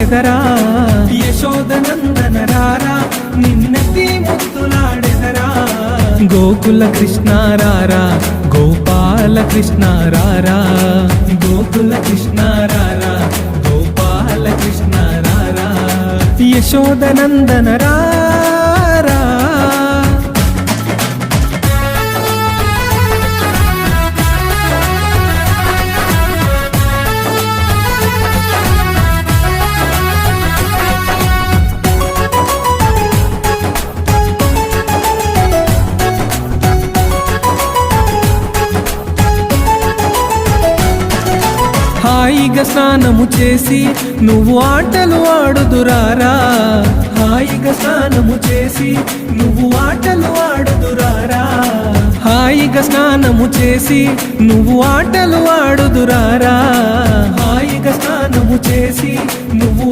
పాడెదరా యశోదనందన రారా నిన్నెత్తి ముద్దులాడెదరా గోకుల కృష్ణ రారా గోపాల కృష్ణ రారా గోకుల కృష్ణ రారా గోపాల కృష్ణ రారా యశోదనందన రారా హాయిగా స్నానము చేసి నువ్వు ఆటలు ఆడుదురారా హాయిగా స్నానము చేసి నువ్వు ఆటలు ఆడుదురారా హాయిగా స్నానము చేసి నువ్వు ఆటలు ఆడుదురారా హాయిగా స్నానము చేసి నువ్వు